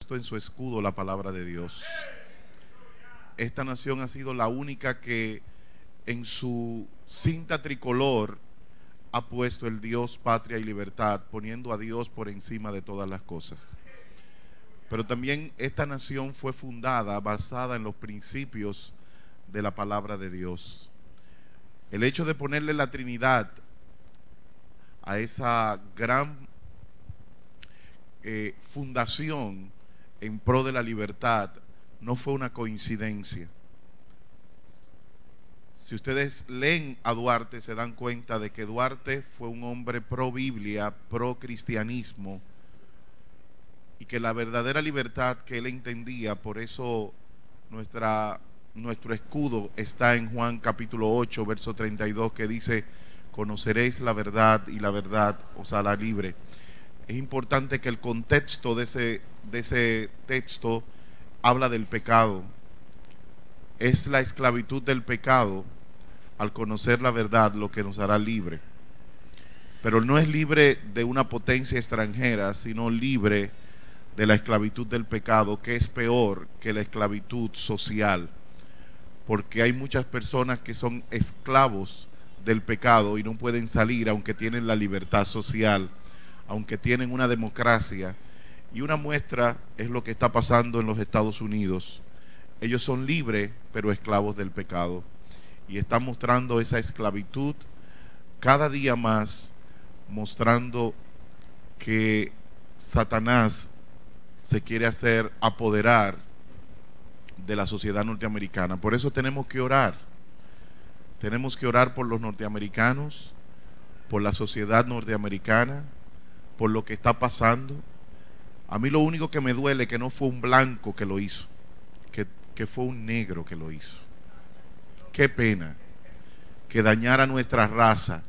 puesto en su escudo la palabra de Dios. Esta nación ha sido la única que en su cinta tricolor ha puesto el Dios, patria y libertad, poniendo a Dios por encima de todas las cosas. Pero también esta nación fue fundada, basada en los principios de la palabra de Dios. El hecho de ponerle la Trinidad a esa gran fundación en pro de la libertad no fue una coincidencia. Si ustedes leen a Duarte, se dan cuenta de que Duarte fue un hombre pro Biblia, pro cristianismo, y que la verdadera libertad que él entendía, por eso nuestro escudo está en Juan capítulo 8, verso 32, que dice: conoceréis la verdad y la verdad os hará libre. Es importante que el contexto de ese texto habla del pecado. Es la esclavitud del pecado, al conocer la verdad, lo que nos hará libre. Pero no es libre de una potencia extranjera, sino libre de la esclavitud del pecado, que es peor que la esclavitud social, porque hay muchas personas que son esclavos del pecado y no pueden salir, aunque tienen la libertad social, aunque tienen una democracia. Y una muestra es lo que está pasando en los Estados Unidos. Ellos son libres, pero esclavos del pecado, y están mostrando esa esclavitud cada día más, mostrando que Satanás se quiere hacer apoderar de la sociedad norteamericana. Por eso tenemos que orar. Tenemos que orar por los norteamericanos, por la sociedad norteamericana, por lo que está pasando. A mí lo único que me duele es que no fue un blanco que lo hizo, que fue un negro que lo hizo. Qué pena que dañara nuestra raza,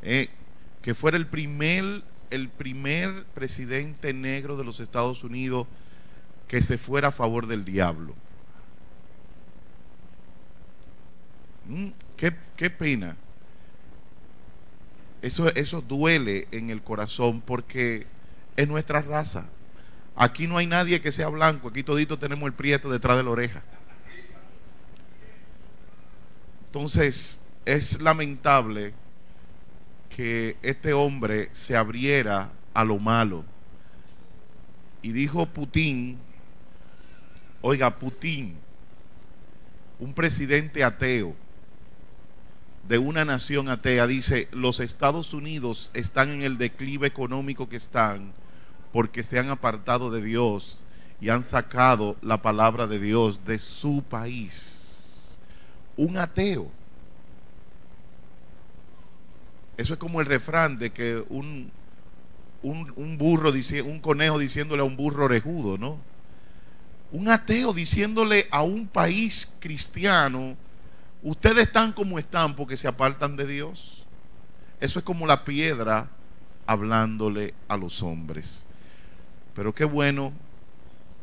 que fuera el primer presidente negro de los Estados Unidos que se fuera a favor del diablo. Qué pena. Eso duele en el corazón, porque es nuestra raza. Aquí no hay nadie que sea blanco, aquí todito tenemos el prieto detrás de la oreja. Entonces es lamentable que este hombre se abriera a lo malo. Y dijo Putin, oiga, Putin, un presidente ateo de una nación atea, dice: los Estados Unidos están en el declive económico que están porque se han apartado de Dios y han sacado la palabra de Dios de su país. Un ateo. Eso es como el refrán de que un conejo diciéndole a un burro orejudo, ¿no? Un ateo diciéndole a un país cristiano: ustedes están como están porque se apartan de Dios. Eso es como la piedra hablándole a los hombres. Pero qué bueno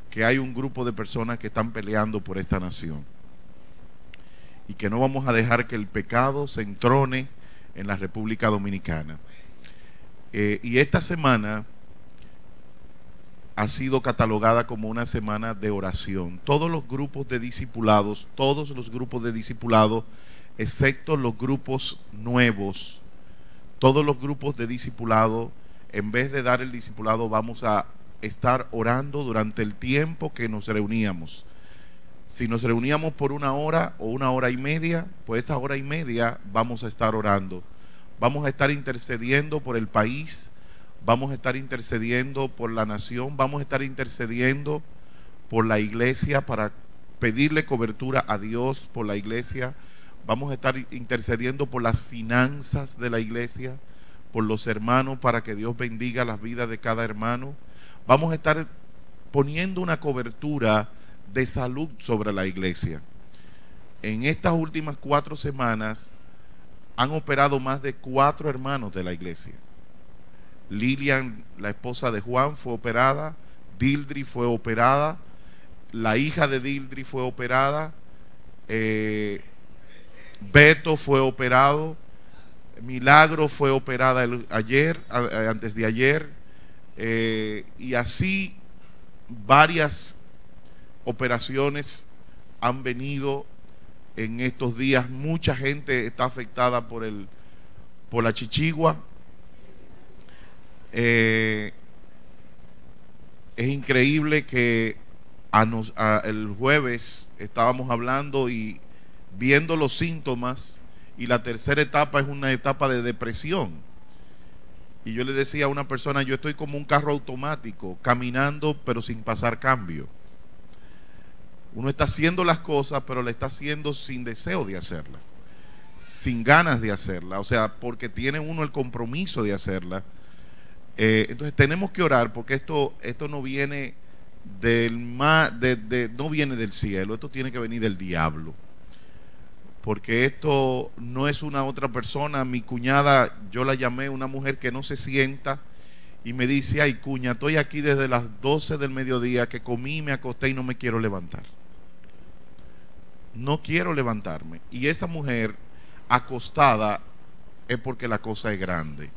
que hay un grupo de personas que están peleando por esta nación, y que no vamos a dejar que el pecado se entrone en la República Dominicana. Y esta semana ha sido catalogada como una semana de oración. Todos los grupos de discipulados, excepto los grupos nuevos, todos los grupos de discipulado, en vez de dar el discipulado, vamos a estar orando durante el tiempo que nos reuníamos. Si nos reuníamos por 1 hora o 1 hora y media, pues esa hora y media vamos a estar orando. Vamos a estar intercediendo por el país, vamos a estar intercediendo por la nación, vamos a estar intercediendo por la iglesia para pedirle cobertura a Dios por la iglesia. Vamos a estar intercediendo por las finanzas de la iglesia, por los hermanos, para que Dios bendiga las vidas de cada hermano. Vamos a estar poniendo una cobertura de salud sobre la iglesia. En estas últimas 4 semanas han operado más de 4 hermanos de la iglesia. Lilian, la esposa de Juan, fue operada. Dildri fue operada. La hija de Dildri fue operada. Beto fue operado. Milagro fue operada antes de ayer. Y así varias operaciones han venido en estos días. Mucha gente está afectada por la chichigua. Es increíble que el jueves estábamos hablando y viendo los síntomas, y la tercera etapa es una etapa de depresión. Y yo le decía a una persona, yo estoy como un carro automático, caminando pero sin pasar cambio. Uno está haciendo las cosas, pero la está haciendo sin deseo de hacerla, sin ganas de hacerla, o sea, porque tiene uno el compromiso de hacerla. Entonces tenemos que orar, porque esto no viene no viene del cielo, esto tiene que venir del diablo, porque esto no es una otra persona. Mi cuñada, yo la llamé, una mujer que no se sienta, y me dice, ay cuña, estoy aquí desde las 12 del mediodía, que comí, me acosté y no me quiero levantar. No quiero levantarme. Y esa mujer acostada es porque la cosa es grande.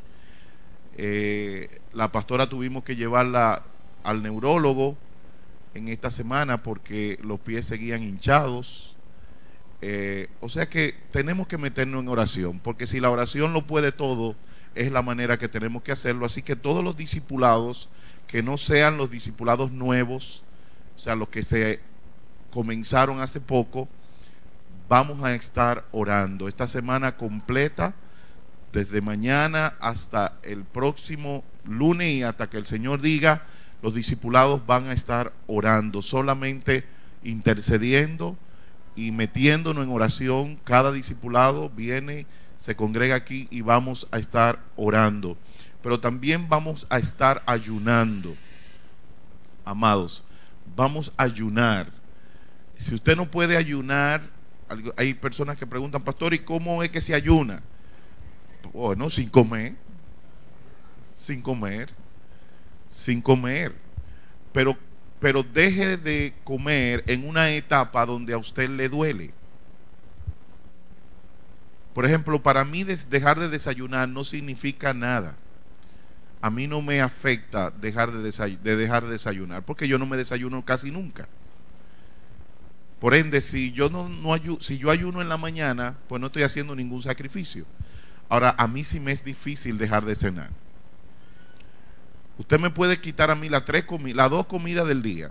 La pastora tuvimos que llevarla al neurólogo en esta semana porque los pies seguían hinchados. O sea que tenemos que meternos en oración, porque si la oración lo puede todo, es la manera que tenemos que hacerlo. Así que todos los discipulados que no sean los discipulados nuevos, o sea, los que se comenzaron hace poco, vamos a estar orando esta semana completa, desde mañana hasta el próximo lunes, y hasta que el Señor diga. Los discipulados van a estar orando, solamente intercediendo y metiéndonos en oración. Cada discipulado viene, se congrega aquí y vamos a estar orando, pero también vamos a estar ayunando. Amados, vamos a ayunar. Si usted no puede ayunar, hay personas que preguntan, pastor, ¿y cómo es que se ayuna? Bueno, sin comer, pero deje de comer en una etapa donde a usted le duele. Por ejemplo, para mí dejar de desayunar no significa nada. A mí no me afecta dejar de desayunar, porque yo no me desayuno casi nunca. Por ende, si yo si yo ayuno en la mañana, pues no estoy haciendo ningún sacrificio. Ahora, a mí sí me es difícil dejar de cenar. Usted me puede quitar a mí las 2 comidas del día,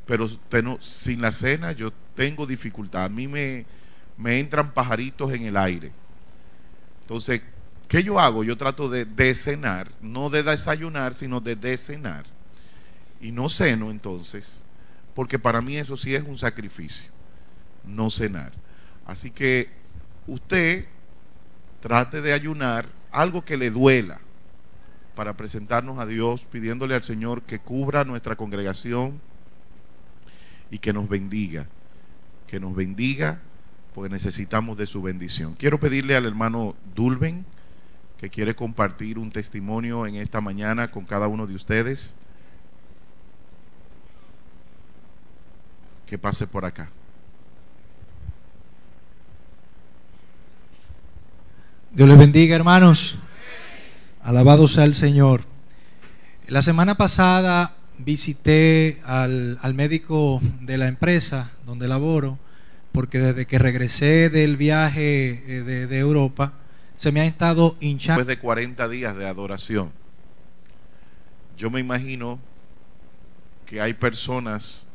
pero sin la cena yo tengo dificultad. A mí me entran pajaritos en el aire. Entonces, ¿qué yo hago? Yo trato de cenar, no de desayunar, sino de cenar. Y no ceno entonces, porque para mí eso sí es un sacrificio, no cenar. Así que usted trate de ayunar algo que le duela, para presentarnos a Dios, pidiéndole al Señor que cubra nuestra congregación y que nos bendiga, porque necesitamos de su bendición. Quiero pedirle al hermano Dulben, que quiere compartir un testimonio en esta mañana con cada uno de ustedes, que pase por acá. Dios les bendiga, hermanos. Alabado sea el Señor. La semana pasada visité al médico de la empresa donde laboro, porque desde que regresé del viaje de Europa se me ha estado hinchando. Después de 40 días de adoración, yo me imagino que hay personas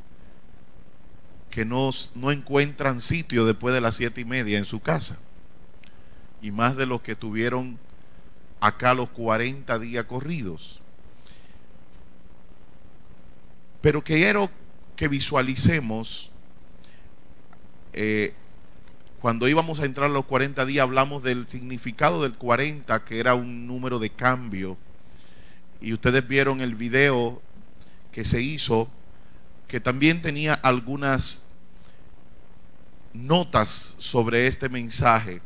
que no encuentran sitio después de las 7:30 en su casa, y más de los que tuvieron acá los 40 días corridos. Pero quiero que visualicemos, cuando íbamos a entrar a los 40 días, hablamos del significado del 40, que era un número de cambio, y ustedes vieron el video que se hizo, que también tenía algunas notas sobre este mensaje.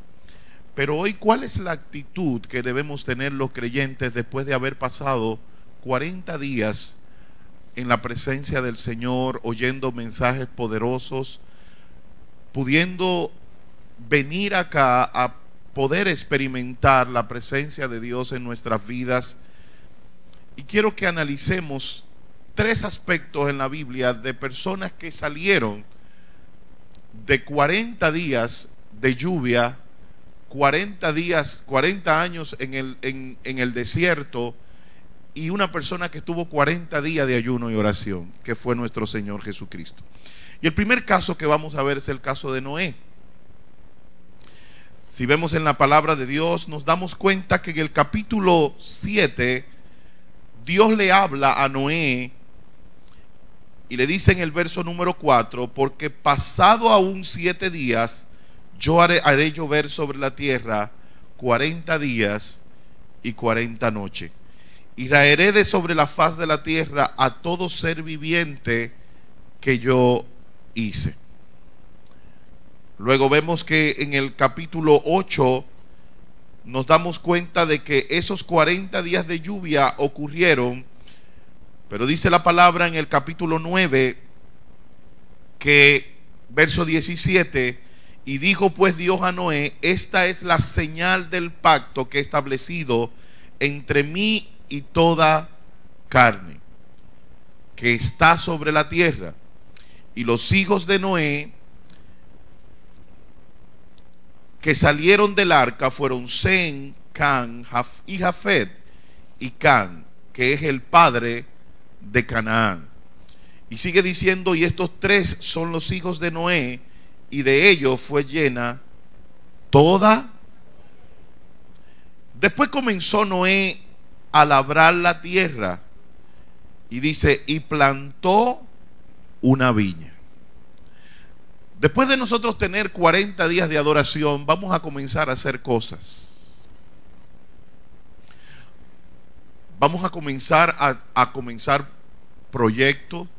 Pero hoy, ¿cuál es la actitud que debemos tener los creyentes después de haber pasado 40 días en la presencia del Señor, oyendo mensajes poderosos, pudiendo venir acá a poder experimentar la presencia de Dios en nuestras vidas? Y quiero que analicemos tres aspectos en la Biblia de personas que salieron de 40 días de lluvia, 40 días, 40 años en el desierto, y una persona que estuvo 40 días de ayuno y oración, que fue nuestro Señor Jesucristo. Y el primer caso que vamos a ver es el caso de Noé. Si vemos en la palabra de Dios, nos damos cuenta que en el capítulo 7, Dios le habla a Noé y le dice en el verso número 4: porque pasado aún 7 días, yo haré llover sobre la tierra 40 días y 40 noches. Y raeré de sobre la faz de la tierra a todo ser viviente que yo hice. Luego vemos que en el capítulo 8 nos damos cuenta de que esos 40 días de lluvia ocurrieron, pero dice la palabra en el capítulo 9 que, verso 17: y dijo pues Dios a Noé: esta es la señal del pacto que he establecido entre mí y toda carne que está sobre la tierra. Y los hijos de Noé que salieron del arca fueron Sem, Cam y Jafet, y Cam, que es el padre de Canaán. Y sigue diciendo: y estos tres son los hijos de Noé, y de ellos fue llena toda. Después comenzó Noé a labrar la tierra, y dice: y plantó una viña. Después de nosotros tener 40 días de adoración, vamos a comenzar a hacer cosas. Vamos a comenzar a comenzar proyectos.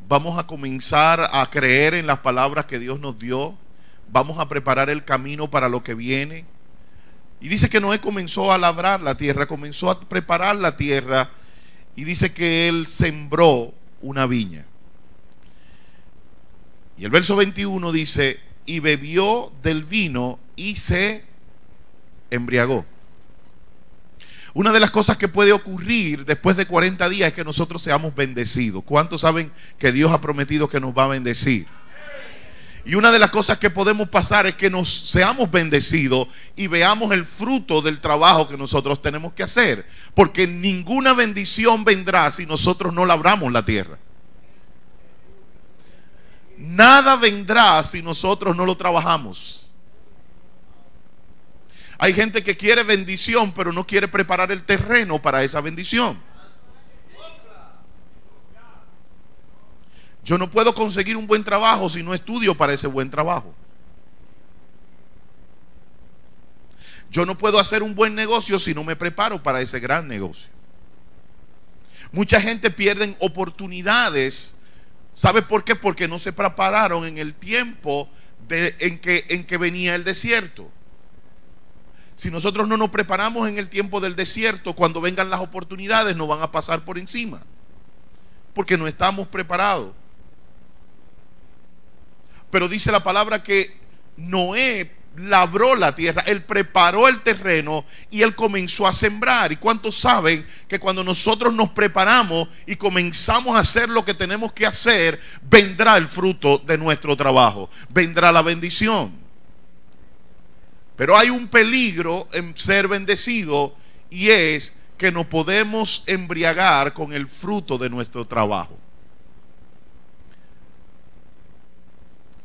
Vamos a comenzar a creer en las palabras que Dios nos dio. Vamos a preparar el camino para lo que viene. Y dice que Noé comenzó a labrar la tierra, comenzó a preparar la tierra, y dice que él sembró una viña. Y el verso 21 dice: y bebió del vino y se embriagó. Una de las cosas que puede ocurrir después de 40 días es que nosotros seamos bendecidos. ¿Cuántos saben que Dios ha prometido que nos va a bendecir? Y una de las cosas que podemos pasar es que nos seamos bendecidos y veamos el fruto del trabajo que nosotros tenemos que hacer. Porque ninguna bendición vendrá si nosotros no labramos la tierra. Nada vendrá si nosotros no lo trabajamos. Hay gente que quiere bendición, pero no quiere preparar el terreno para esa bendición. Yo no puedo conseguir un buen trabajo si no estudio para ese buen trabajo. Yo no puedo hacer un buen negocio si no me preparo para ese gran negocio. Mucha gente pierde oportunidades. ¿Sabe por qué? Porque no se prepararon en el tiempo en que venía el desierto. Si nosotros no nos preparamos en el tiempo del desierto, cuando vengan las oportunidades nos van a pasar por encima, porque no estamos preparados. Pero dice la palabra que Noé labró la tierra, él preparó el terreno y él comenzó a sembrar. ¿Y cuántos saben que cuando nosotros nos preparamos y comenzamos a hacer lo que tenemos que hacer, vendrá el fruto de nuestro trabajo, vendrá la bendición? Pero hay un peligro en ser bendecido, y es que nos podemos embriagar con el fruto de nuestro trabajo.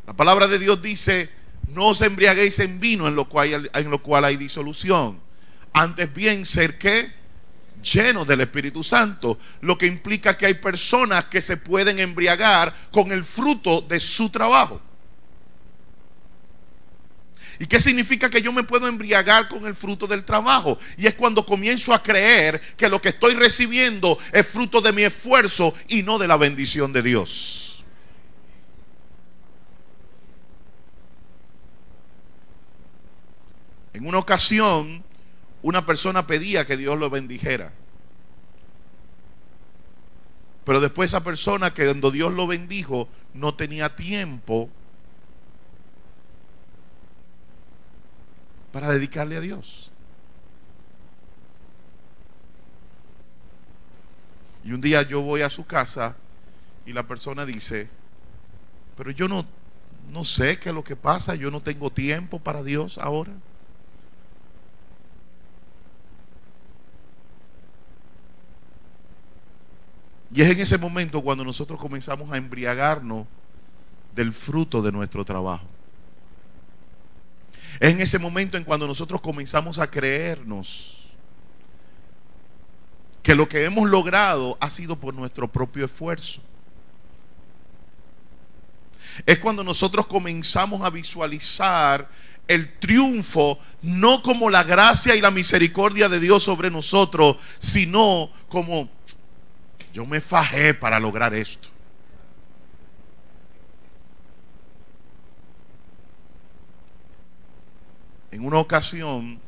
La palabra de Dios dice: no os embriaguéis en vino, en lo cual hay disolución. Antes bien, ser ¿qué? Llenos del Espíritu Santo. Lo que implica que hay personas que se pueden embriagar con el fruto de su trabajo. ¿Y qué significa que yo me puedo embriagar con el fruto del trabajo? Y es cuando comienzo a creer que lo que estoy recibiendo es fruto de mi esfuerzo y no de la bendición de Dios. En una ocasión, una persona pedía que Dios lo bendijera. Pero después esa persona, que cuando Dios lo bendijo, no tenía tiempo para para dedicarle a Dios. Y un día yo voy a su casa y la persona dice, pero yo no sé qué es lo que pasa, yo no tengo tiempo para Dios ahora. Y es en ese momento cuando nosotros comenzamos a embriagarnos del fruto de nuestro trabajo. Es en ese momento en cuando nosotros comenzamos a creernos que lo que hemos logrado ha sido por nuestro propio esfuerzo. Es cuando nosotros comenzamos a visualizar el triunfo, no como la gracia y la misericordia de Dios sobre nosotros, sino como yo me fajé para lograr esto. En una ocasión,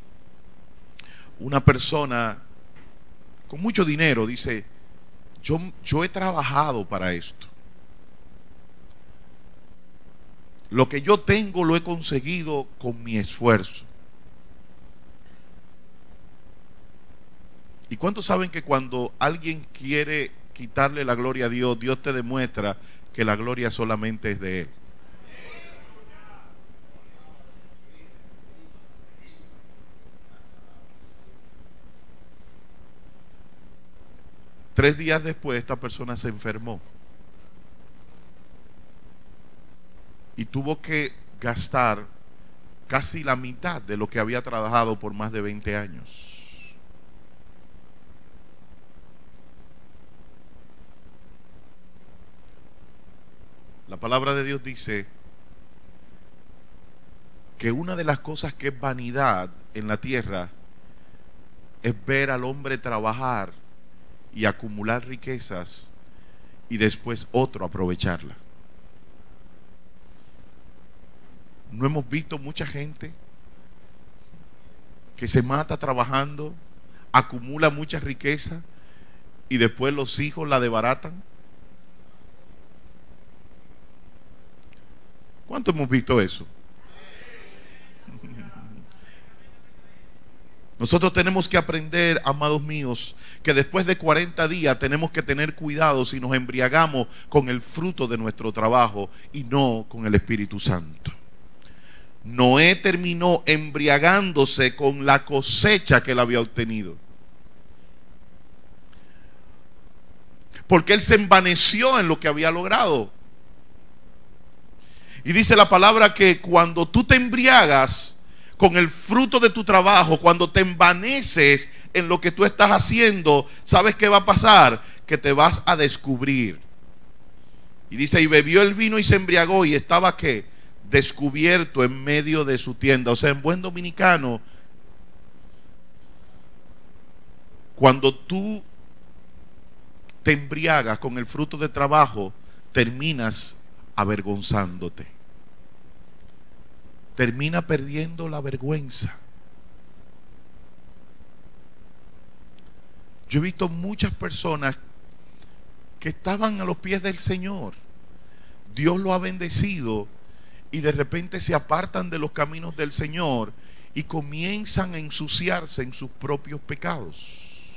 una persona con mucho dinero dice, yo he trabajado para esto. Lo que yo tengo lo he conseguido con mi esfuerzo. ¿Y cuántos saben que cuando alguien quiere quitarle la gloria a Dios, Dios te demuestra que la gloria solamente es de Él? Tres días después esta persona se enfermó y tuvo que gastar casi la mitad de lo que había trabajado por más de 20 años. La palabra de Dios dice que una de las cosas que es vanidad en la tierra es ver al hombre trabajar y acumular riquezas y después otro aprovecharla. ¿No hemos visto mucha gente que se mata trabajando, acumula mucha riqueza y después los hijos la desbaratan? ¿Cuánto hemos visto eso? Nosotros tenemos que aprender, amados míos, que después de 40 días tenemos que tener cuidado si nos embriagamos con el fruto de nuestro trabajo y no con el Espíritu Santo. Noé terminó embriagándose con la cosecha que él había obtenido, porque él se envaneció en lo que había logrado. Y dice la palabra que cuando tú te embriagas con el fruto de tu trabajo, cuando te envaneces en lo que tú estás haciendo, ¿sabes qué va a pasar? Que te vas a descubrir. Y dice, y bebió el vino y se embriagó y estaba ¿qué? Descubierto en medio de su tienda. O sea, en buen dominicano, cuando tú te embriagas con el fruto de trabajo, terminas avergonzándote. Termina perdiendo la vergüenza. Yo he visto muchas personas que estaban a los pies del Señor. Dios lo ha bendecido y de repente se apartan de los caminos del Señor y comienzan a ensuciarse en sus propios pecados.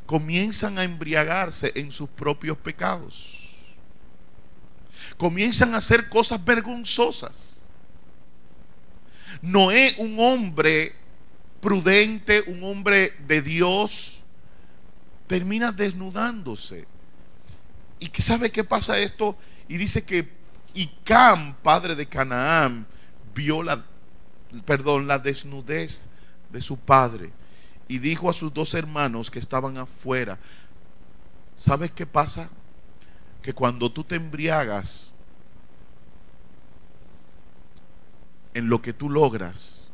Comienzan a embriagarse en sus propios pecados. Comienzan a hacer cosas vergonzosas. Noé, un hombre prudente, un hombre de Dios, termina desnudándose. ¿Y qué sabe qué pasa esto? Y dice que Cam, padre de Canaán, vio la desnudez de su padre y dijo a sus dos hermanos que estaban afuera: ¿sabes qué pasa? Que cuando tú te embriagas en lo que tú logras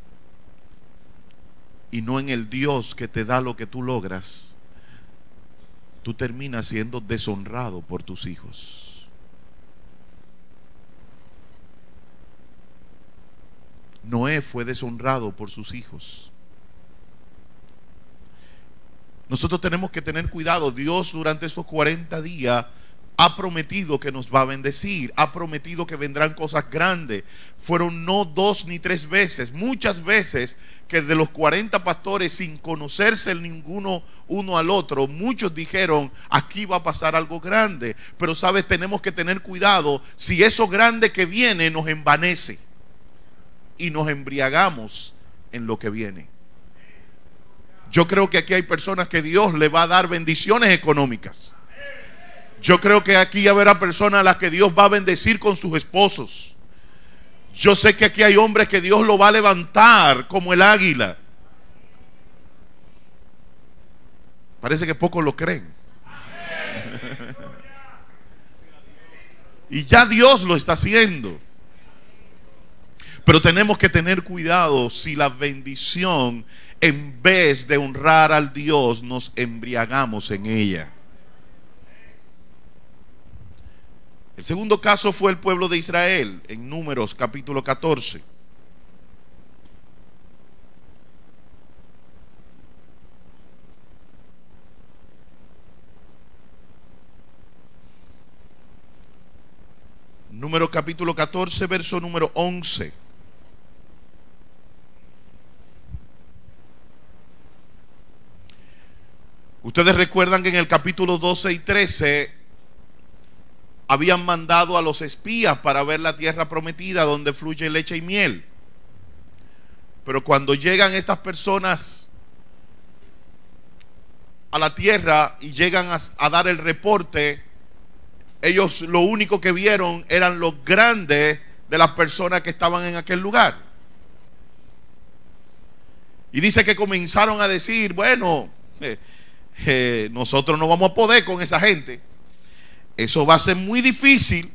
y no en el Dios que te da lo que tú logras, tú terminas siendo deshonrado por tus hijos. Noé fue deshonrado por sus hijos. Nosotros tenemos que tener cuidado. Dios durante estos 40 días ha prometido que nos va a bendecir, ha prometido que vendrán cosas grandes. Fueron no 2 ni 3 veces, muchas veces que de los 40 pastores, sin conocerse ninguno uno al otro, muchos dijeron, aquí va a pasar algo grande. Pero sabes, tenemos que tener cuidado si eso grande que viene nos envanece y nos embriagamos en lo que viene. Yo creo que aquí hay personas que Dios le va a dar bendiciones económicas. Yo creo que aquí habrá personas a las que Dios va a bendecir con sus esposos. Yo sé que aquí hay hombres que Dios lo va a levantar como el águila. Parece que pocos lo creen. Y ya Dios lo está haciendo. Pero tenemos que tener cuidado si la bendición, en vez de honrar al Dios, nos embriagamos en ella. El segundo caso fue el pueblo de Israel, en Números capítulo 14. Números capítulo 14, verso número 11. Ustedes recuerdan que en el capítulo 12 y 13 habían mandado a los espías para ver la tierra prometida donde fluye leche y miel. Pero cuando llegan estas personas a la tierra y llegan a dar el reporte, ellos lo único que vieron eran los grandes de las personas que estaban en aquel lugar. Y dice que comenzaron a decir, bueno, nosotros no vamos a poder con esa gente. Eso va a ser muy difícil.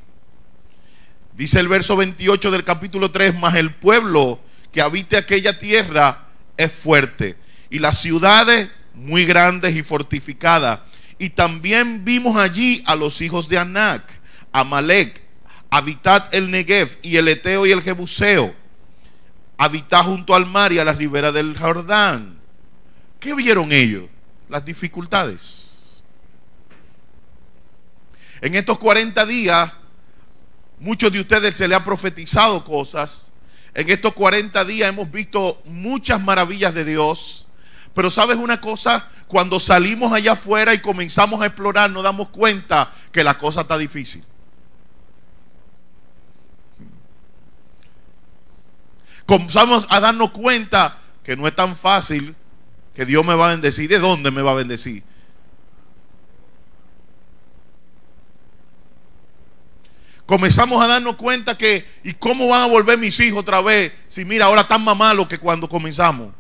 Dice el verso 28 del capítulo 3, mas el pueblo que habite aquella tierra es fuerte, y las ciudades muy grandes y fortificadas. Y también vimos allí a los hijos de Anac, Amalek, habitad el Negev, y el Eteo y el Jebuseo, habitad junto al mar y a la ribera del Jordán. ¿Qué vieron ellos? Las dificultades. En estos 40 días, muchos de ustedes se les ha profetizado cosas. En estos 40 días hemos visto muchas maravillas de Dios. Pero ¿sabes una cosa? Cuando salimos allá afuera y comenzamos a explorar, nos damos cuenta que la cosa está difícil. Comenzamos a darnos cuenta que no es tan fácil, que Dios me va a bendecir. ¿De dónde me va a bendecir? Comenzamos a darnos cuenta que, ¿y cómo van a volver mis hijos otra vez? Si mira, ahora están más malos que cuando comenzamos.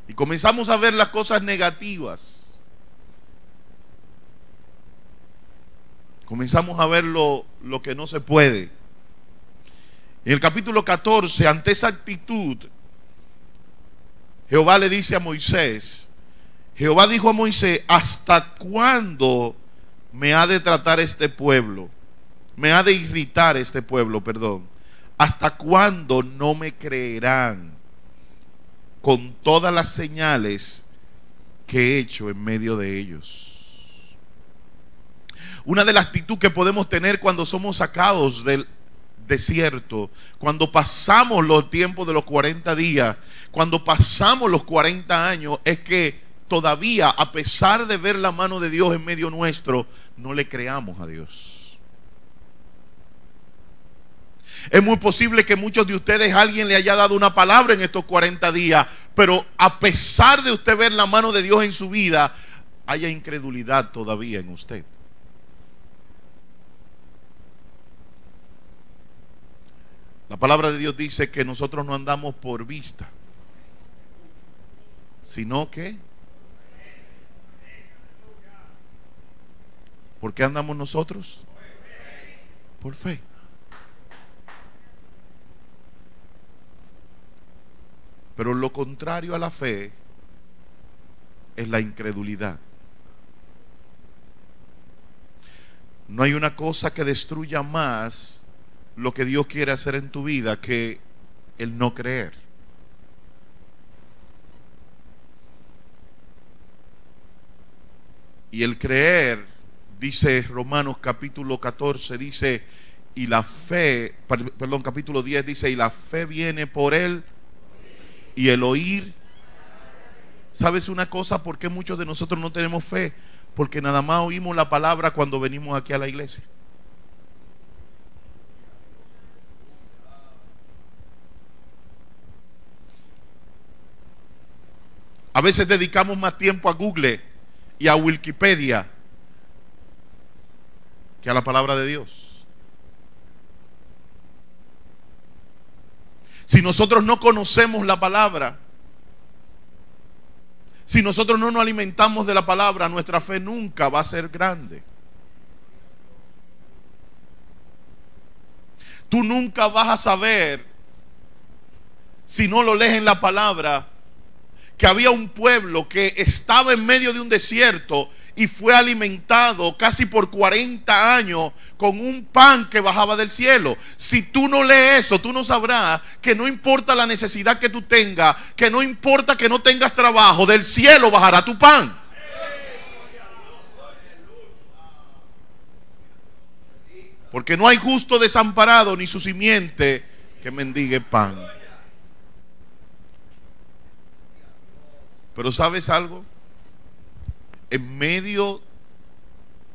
Y comenzamos a ver las cosas negativas. Comenzamos a ver lo que no se puede. En el capítulo 14, ante esa actitud, Jehová le dice a Moisés, Jehová dijo a Moisés, ¿hasta cuándo me ha de tratar este pueblo? Me ha de irritar este pueblo, perdón. ¿Hasta cuándo no me creerán con todas las señales que he hecho en medio de ellos? Una de las actitudes que podemos tener cuando somos sacados del desierto, cuando pasamos los tiempos de los 40 días, cuando pasamos los 40 años, es que todavía, a pesar de ver la mano de Dios en medio nuestro, no le creamos a Dios. Es muy posible que muchos de ustedes, alguien le haya dado una palabra en estos 40 días, pero a pesar de usted ver la mano de Dios en su vida, haya incredulidad todavía en usted. La palabra de Dios dice que nosotros no andamos por vista, sino que ¿por qué andamos nosotros? Por fe. Pero lo contrario a la fe es la incredulidad. No hay una cosa que destruya más lo que Dios quiere hacer en tu vida que el no creer. Y el creer, dice Romanos capítulo 14, dice, y la fe, perdón, capítulo 10 dice, y la fe viene por él y el oír. ¿Sabes una cosa? ¿Por qué muchos de nosotros no tenemos fe? Porque nada más oímos la palabra cuando venimos aquí a la iglesia. A veces dedicamos más tiempo a Google y a Wikipedia que a la palabra de Dios. Si nosotros no conocemos la palabra, si nosotros no nos alimentamos de la palabra, nuestra fe nunca va a ser grande. Tú nunca vas a saber, si no lo lees en la palabra, que había un pueblo que estaba en medio de un desierto y fue alimentado casi por 40 años con un pan que bajaba del cielo. Si tú no lees eso, tú no sabrás que no importa la necesidad que tú tengas, que no importa que no tengas trabajo, del cielo bajará tu pan. Porque no hay justo desamparado ni su simiente que mendigue pan. Pero ¿sabes algo? En medio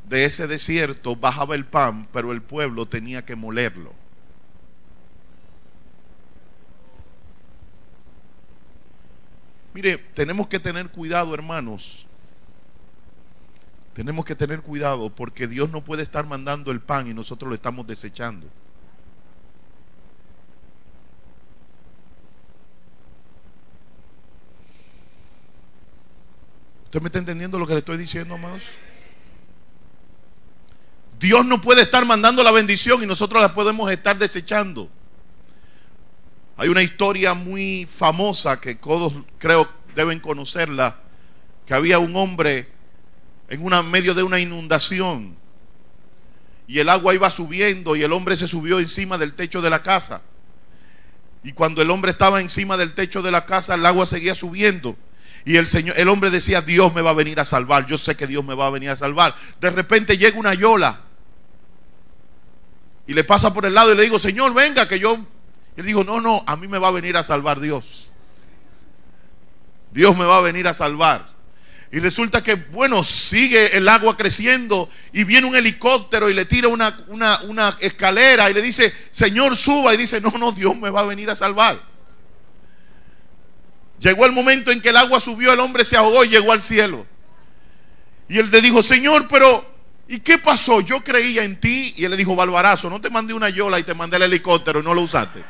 de ese desierto bajaba el pan, pero el pueblo tenía que molerlo. Mire, tenemos que tener cuidado, hermanos. Tenemos que tener cuidado porque Dios no puede estar mandando el pan y nosotros lo estamos desechando. ¿Usted me está entendiendo lo que le estoy diciendo, amados? Dios no puede estar mandando la bendición y nosotros la podemos estar desechando. Hay una historia muy famosa que todos creo deben conocerla, que había un hombre en medio de una inundación y el agua iba subiendo y el hombre se subió encima del techo de la casa. Y cuando el hombre estaba encima del techo de la casa, el agua seguía subiendo. Y el hombre decía, Dios me va a venir a salvar. Yo sé que Dios me va a venir a salvar. De repente llega una yola y le pasa por el lado y le digo, Señor, venga que yo... Él dijo, no, a mí me va a venir a salvar Dios. Dios me va a venir a salvar. Y resulta que, bueno, sigue el agua creciendo y viene un helicóptero y le tira una escalera y le dice, Señor, suba. Y dice, no, Dios me va a venir a salvar. Llegó el momento en que el agua subió, el hombre se ahogó y llegó al cielo. Y él le dijo, Señor, pero ¿y qué pasó? Yo creía en ti. Y él le dijo, Balbarazo, no te mandé una yola y te mandé el helicóptero y no lo usaste.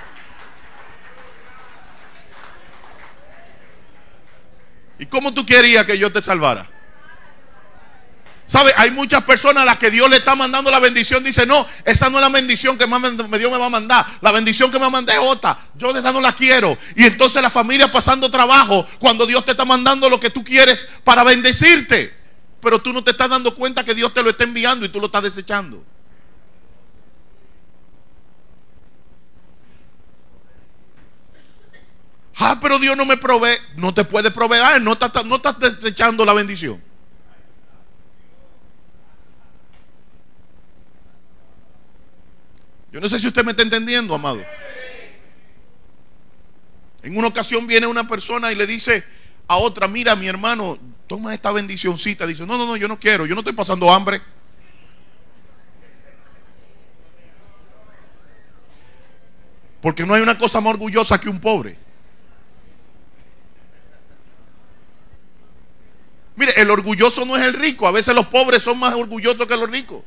¿Y cómo tú querías que yo te salvara? ¿Sabe? Hay muchas personas a las que Dios le está mandando la bendición. Dice, no, esa no es la bendición que Dios me va a mandar. La bendición que me mandé es otra. Yo esa no la quiero. Y entonces la familia pasando trabajo cuando Dios te está mandando lo que tú quieres para bendecirte. Pero tú no te estás dando cuenta que Dios te lo está enviando y tú lo estás desechando. Pero Dios no me provee. No te puede proveer. No estás desechando la bendición. Yo no sé si usted me está entendiendo, amado. En una ocasión viene una persona y le dice a otra, mira, mi hermano, toma esta bendicioncita. Dice, no, yo no quiero, yo no estoy pasando hambre. Porque no hay una cosa más orgullosa que un pobre. Mire, el orgulloso no es el rico. A veces los pobres son más orgullosos que los ricos.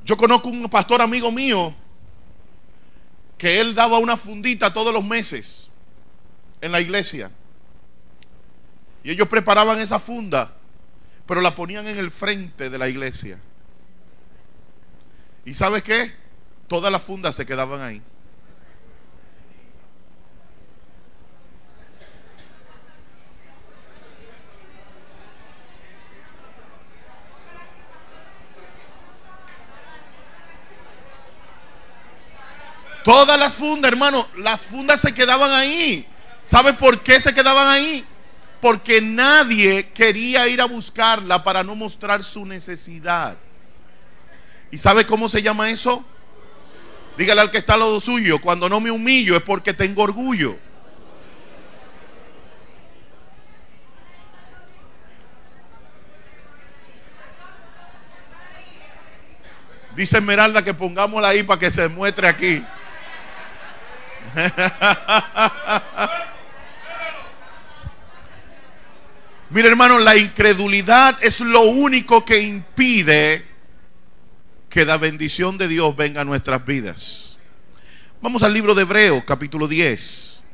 Yo conozco un pastor amigo mío que él daba una fundita todos los meses en la iglesia. Y ellos preparaban esa funda, pero la ponían en el frente de la iglesia. ¿Y sabes qué? Todas las fundas se quedaban ahí. Todas las fundas, hermano, las fundas se quedaban ahí. ¿Sabe por qué se quedaban ahí? Porque nadie quería ir a buscarla para no mostrar su necesidad. ¿Y sabe cómo se llama eso? Dígale al que está al lado suyo: cuando no me humillo es porque tengo orgullo. Dice Esmeralda que pongámosla ahí para que se muestre aquí. Mira, hermano, la incredulidad es lo único que impide que la bendición de Dios venga a nuestras vidas. Vamos al libro de Hebreos, capítulo 10.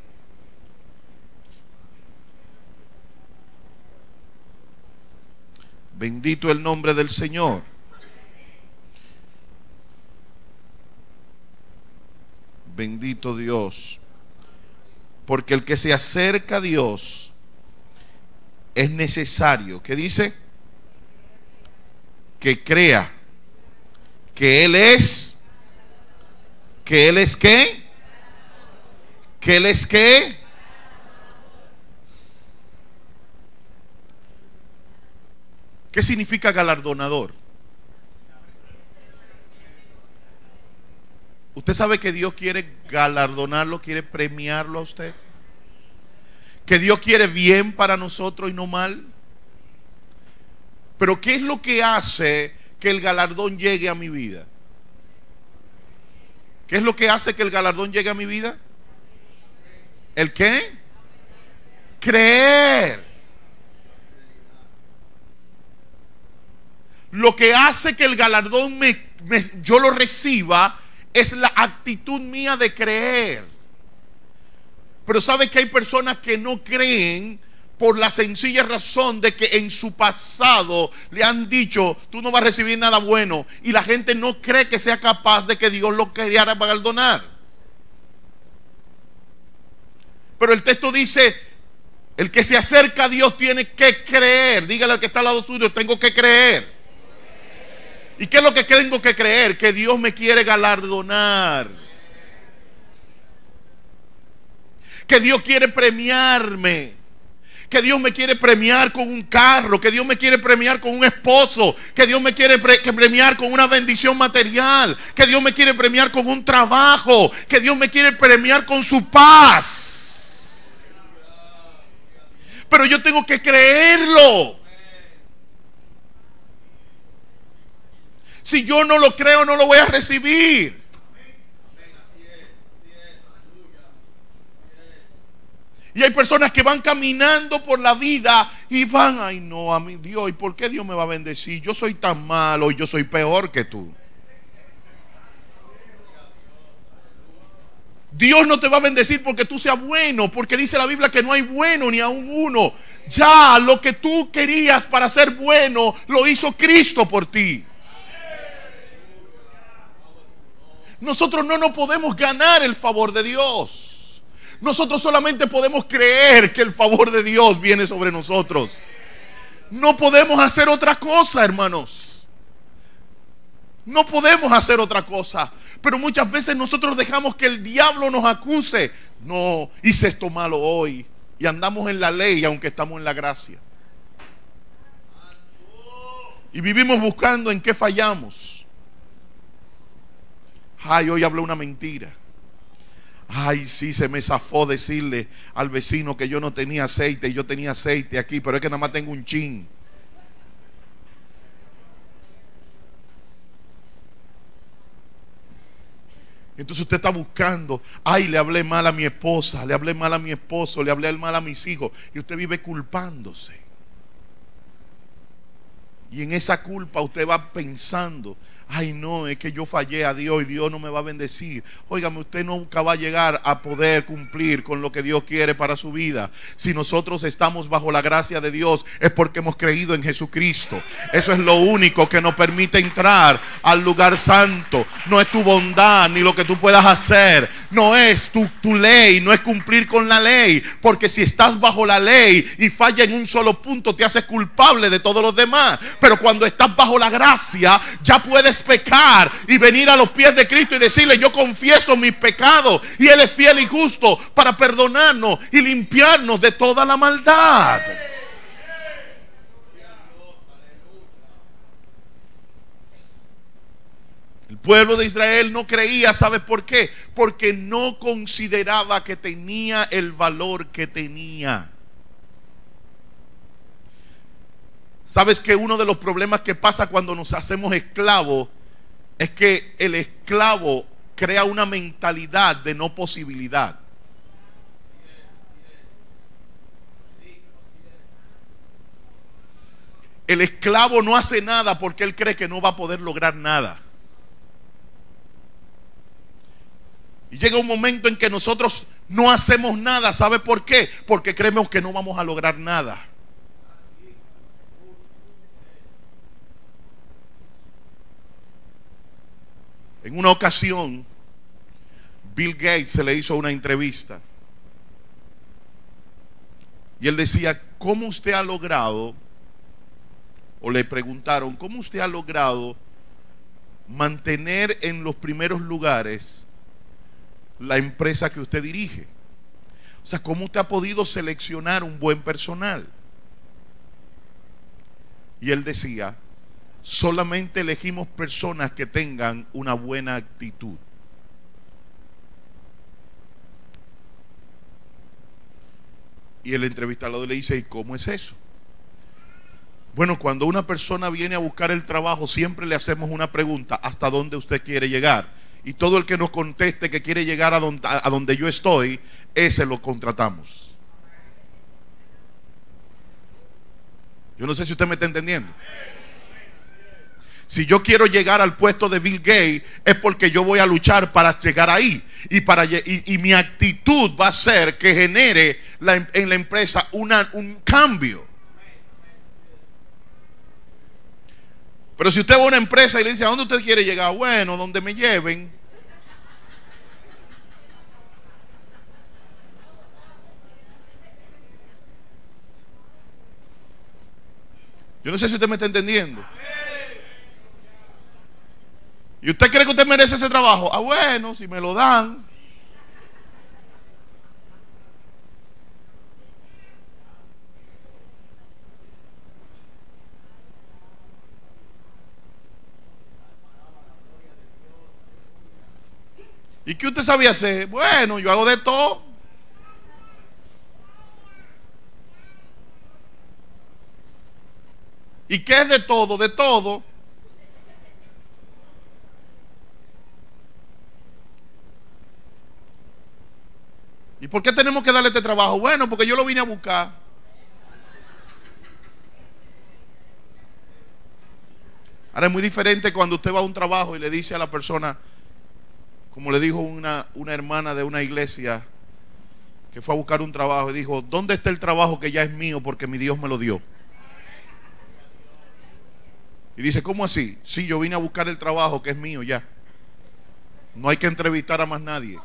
Bendito el nombre del Señor. Bendito Dios. Porque el que se acerca a Dios es necesario, ¿qué dice? Que crea que Él es, que Él es ¿qué? Que Él es ¿qué? ¿Qué significa galardonador? ¿Usted sabe que Dios quiere galardonarlo, quiere premiarlo a usted? Que Dios quiere bien para nosotros y no mal. Pero ¿qué es lo que hace que el galardón llegue a mi vida? ¿Qué es lo que hace que el galardón llegue a mi vida? ¿El qué? Creer. Lo que hace que el galardón yo lo reciba es la actitud mía de creer. Pero ¿sabe que hay personas que no creen por la sencilla razón de que en su pasado le han dicho: tú no vas a recibir nada bueno? Y la gente no cree que sea capaz de que Dios lo quería galardonar. Pero el texto dice: el que se acerca a Dios tiene que creer. Dígale al que está al lado suyo: tengo que creer. ¿Y qué es lo que tengo que creer? Que Dios me quiere galardonar, que Dios quiere premiarme, que Dios me quiere premiar con un carro, que Dios me quiere premiar con un esposo, que Dios me quiere premiar con una bendición material, que Dios me quiere premiar con un trabajo, que Dios me quiere premiar con su paz. Pero yo tengo que creerlo. Si yo no lo creo, no lo voy a recibir. Y hay personas que van caminando por la vida y van: ay no, a mí Dios, ¿y por qué Dios me va a bendecir? Yo soy tan malo y yo soy peor que tú. Dios no te va a bendecir porque tú seas bueno, porque dice la Biblia que no hay bueno ni aún uno. Ya lo que tú querías para ser bueno lo hizo Cristo por ti. Nosotros no nos podemos ganar el favor de Dios. Nosotros solamente podemos creer que el favor de Dios viene sobre nosotros. No podemos hacer otra cosa, hermanos. No podemos hacer otra cosa. Pero muchas veces nosotros dejamos que el diablo nos acuse. No, hice esto malo hoy. Y andamos en la ley aunque estamos en la gracia. Y vivimos buscando en qué fallamos. Ay, hoy hablé una mentira. Ay, sí, se me zafó decirle al vecino que yo no tenía aceite y yo tenía aceite aquí, pero es que nada más tengo un chin. Entonces usted está buscando: ay, le hablé mal a mi esposa, le hablé mal a mi esposo, le hablé mal a mis hijos. Y usted vive culpándose. Y en esa culpa usted va pensando: ay no, es que yo fallé a Dios y Dios no me va a bendecir. Óigame, usted nunca va a llegar a poder cumplir con lo que Dios quiere para su vida. Si nosotros estamos bajo la gracia de Dios, es porque hemos creído en Jesucristo. Eso es lo único que nos permite entrar al lugar santo. No es tu bondad ni lo que tú puedas hacer. No es tu ley, no es cumplir con la ley. Porque si estás bajo la ley y falla en un solo punto, te haces culpable de todos los demás. Pero cuando estás bajo la gracia, ya puedes es pecar y venir a los pies de Cristo y decirle: yo confieso mis pecados, y Él es fiel y justo para perdonarnos y limpiarnos de toda la maldad. El pueblo de Israel no creía, ¿sabes por qué? Porque no consideraba que tenía el valor que tenía. ¿Sabes que uno de los problemas que pasa cuando nos hacemos esclavos es que el esclavo crea una mentalidad de no posibilidad? El esclavo no hace nada porque él cree que no va a poder lograr nada. Y llega un momento en que nosotros no hacemos nada. ¿Sabe por qué? Porque creemos que no vamos a lograr nada. En una ocasión, Bill Gates se le hizo una entrevista. Y él decía: ¿cómo usted ha logrado? O le preguntaron: ¿cómo usted ha logrado mantener en los primeros lugares la empresa que usted dirige? O sea, ¿cómo usted ha podido seleccionar un buen personal? Y él decía: solamente elegimos personas que tengan una buena actitud. Y el entrevistador le dice: ¿y cómo es eso? Bueno, cuando una persona viene a buscar el trabajo, siempre le hacemos una pregunta: ¿hasta dónde usted quiere llegar? Y todo el que nos conteste que quiere llegar a donde yo estoy, ese lo contratamos. Yo no sé si usted me está entendiendo. Si yo quiero llegar al puesto de Bill Gates, es porque yo voy a luchar para llegar ahí. Y mi actitud va a ser que genere en la empresa un cambio. Pero si usted va a una empresa y le dice: ¿a dónde usted quiere llegar? Bueno, donde me lleven. Yo no sé si usted me está entendiendo. ¿Y usted cree que usted merece ese trabajo? Ah, bueno, si me lo dan. ¿Y qué usted sabía hacer? Bueno, yo hago de todo. ¿Y qué es de todo? De todo. ¿Y por qué tenemos que darle este trabajo? Bueno, porque yo lo vine a buscar. Ahora es muy diferente cuando usted va a un trabajo y le dice a la persona, como le dijo una hermana de una iglesia que fue a buscar un trabajo y dijo: ¿dónde está el trabajo que ya es mío porque mi Dios me lo dio? Y dice: ¿cómo así? Sí, yo vine a buscar el trabajo que es mío ya. No hay que entrevistar a más nadie.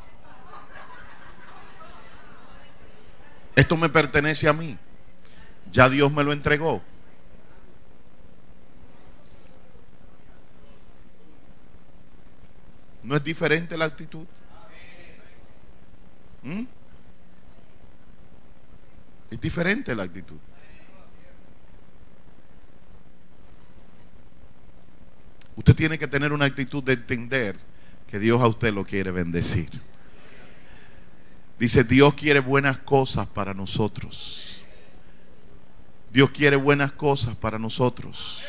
Esto me pertenece a mí. Ya Dios me lo entregó. ¿No es diferente la actitud? Es diferente la actitud. Usted tiene que tener una actitud de entender que Dios a usted lo quiere bendecir. Dice: Dios quiere buenas cosas para nosotros. Dios quiere buenas cosas para nosotros.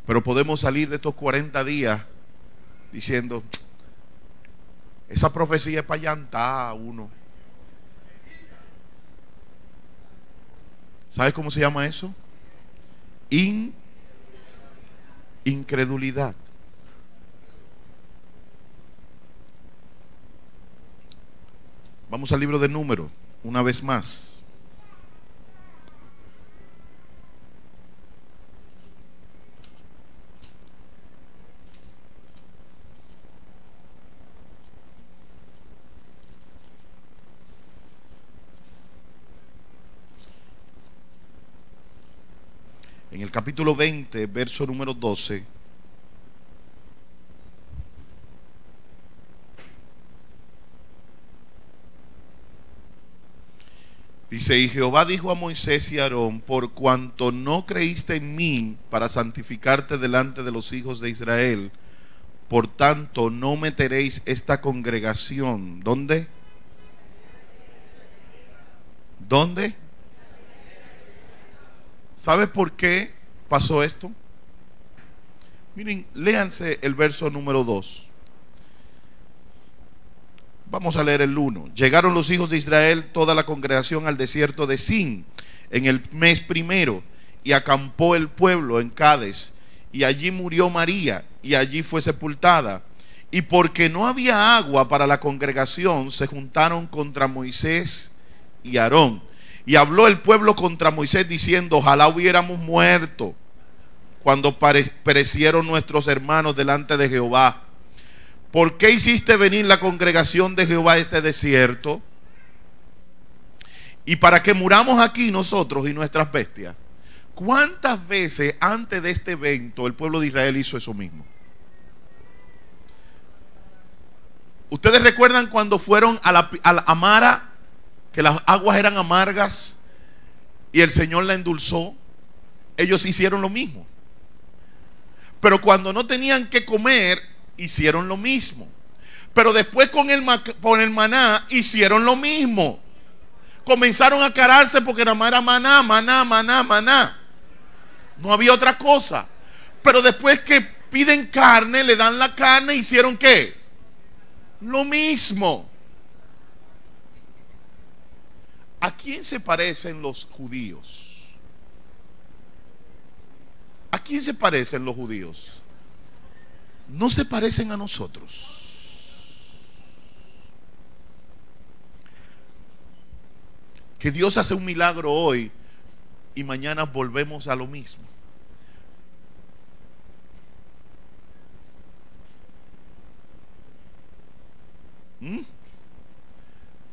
Pero podemos salir de estos 40 días diciendo: esa profecía es para llantar a uno. ¿Sabes cómo se llama eso? Incredulidad. Vamos al libro de Números, una vez más. En el capítulo 20, verso número 12. Dice: y Jehová dijo a Moisés y a Aarón: por cuanto no creíste en mí para santificarte delante de los hijos de Israel, por tanto no meteréis esta congregación. ¿Dónde? ¿Dónde? ¿Sabes por qué pasó esto? Miren, léanse el verso número 2. Vamos a leer el 1. Llegaron los hijos de Israel, toda la congregación, al desierto de Sin en el mes primero, y acampó el pueblo en Cades, y allí murió María, y allí fue sepultada. Y porque no había agua para la congregación, se juntaron contra Moisés y Aarón. Y habló el pueblo contra Moisés diciendo: ojalá hubiéramos muerto cuando perecieron nuestros hermanos delante de Jehová. ¿Por qué hiciste venir la congregación de Jehová a este desierto? Y para que muramos aquí nosotros y nuestras bestias. ¿Cuántas veces antes de este evento el pueblo de Israel hizo eso mismo? ¿Ustedes recuerdan cuando fueron a la Mara, que las aguas eran amargas y el Señor la endulzó? Ellos hicieron lo mismo. Pero cuando no tenían que comer, hicieron lo mismo. Pero después con el maná hicieron lo mismo. Comenzaron a cararse porque nada más era maná, maná, maná, maná. No había otra cosa. Pero después que piden carne, le dan la carne, ¿hicieron qué? Lo mismo. ¿A quién se parecen los judíos? ¿A quién se parecen los judíos? No se parecen a nosotros. Que Dios hace un milagro hoy y mañana volvemos a lo mismo.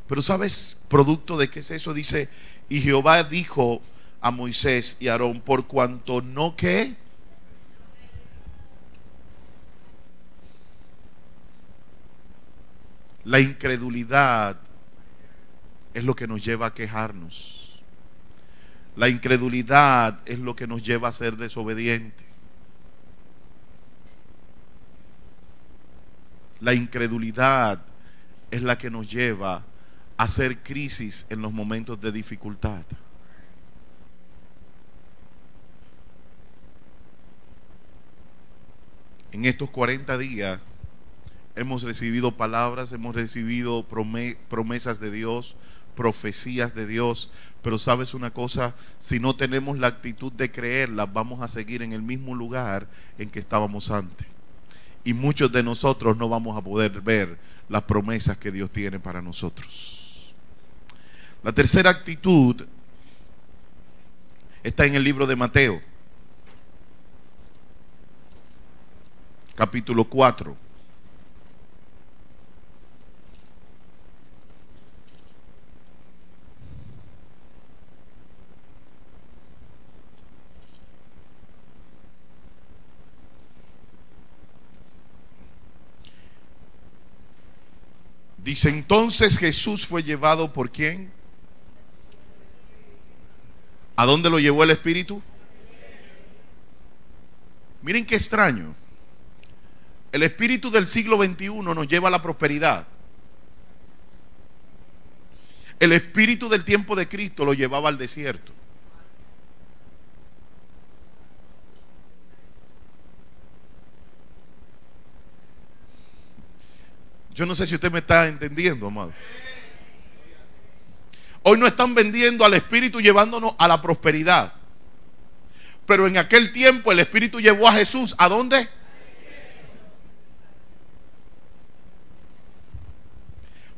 Pero ¿sabes producto de qué es eso? Dice: y Jehová dijo a Moisés y a Aarón: por cuanto no que la incredulidad es lo que nos lleva a quejarnos. La incredulidad es lo que nos lleva a ser desobedientes. La incredulidad es la que nos lleva a hacer crisis en los momentos de dificultad. En estos 40 días hemos recibido palabras, hemos recibido promesas de Dios, profecías de Dios. Pero sabes una cosa, si no tenemos la actitud de creerlas, vamos a seguir en el mismo lugar en que estábamos antes. Y muchos de nosotros no vamos a poder ver las promesas que Dios tiene para nosotros. La tercera actitud está en el libro de Mateo, capítulo 4. Dice: entonces Jesús fue llevado ¿por quién? ¿A dónde lo llevó el Espíritu? Miren qué extraño. El espíritu del siglo XXI nos lleva a la prosperidad. El espíritu del tiempo de Cristo lo llevaba al desierto. Yo no sé si usted me está entendiendo, amado. Hoy no están vendiendo al espíritu llevándonos a la prosperidad. Pero en aquel tiempo el espíritu llevó a Jesús ¿a dónde?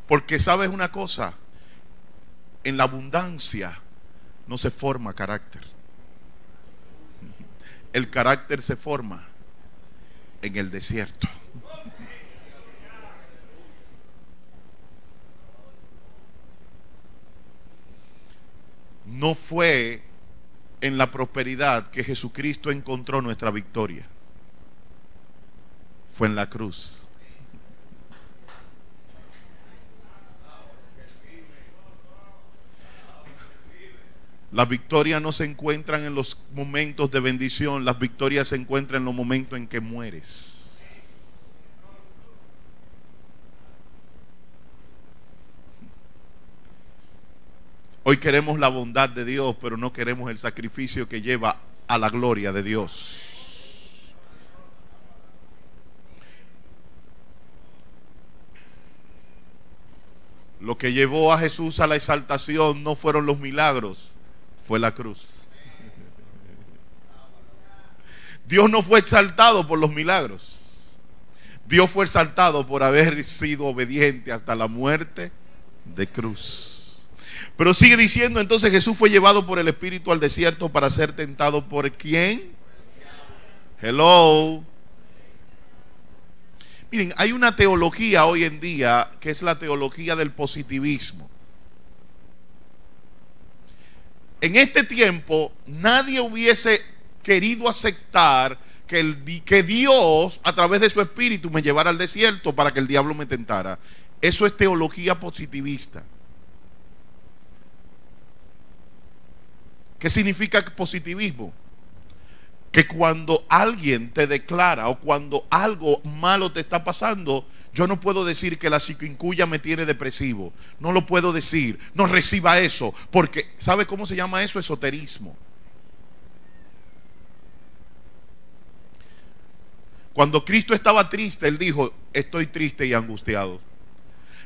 Porque sabes una cosa, en la abundancia no se forma carácter. El carácter se forma en el desierto. No fue en la prosperidad que Jesucristo encontró nuestra victoria. Fue en la cruz. Las victorias no se encuentran en los momentos de bendición, las victorias se encuentran en los momentos en que mueres. Hoy queremos la bondad de Dios, pero no queremos el sacrificio que lleva a la gloria de Dios. Lo que llevó a Jesús a la exaltación no fueron los milagros, fue la cruz. Dios no fue exaltado por los milagros. Dios fue exaltado por haber sido obediente hasta la muerte de cruz. Pero sigue diciendo, entonces Jesús fue llevado por el Espíritu al desierto para ser tentado por ¿quién? Hello. Miren, hay una teología hoy en día que es la teología del positivismo. En este tiempo nadie hubiese querido aceptar que Dios a través de su Espíritu me llevara al desierto para que el diablo me tentara. Eso es teología positivista. ¿Qué significa positivismo? Que cuando alguien te declara o cuando algo malo te está pasando, yo no puedo decir que la chikungunya me tiene depresivo. No lo puedo decir. No reciba eso. Porque, ¿sabe cómo se llama eso? Esoterismo. Cuando Cristo estaba triste, Él dijo, estoy triste y angustiado.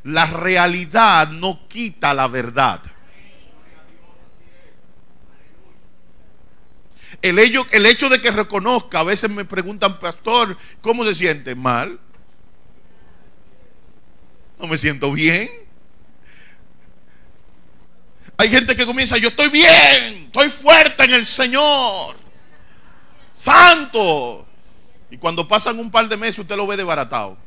La realidad no quita la verdad. El hecho de que reconozca, a veces me preguntan, pastor, ¿cómo se siente? Mal. No me siento bien. Hay gente que comienza, yo estoy bien, estoy fuerte en el Señor, santo. Y cuando pasan un par de meses usted lo ve desbaratado.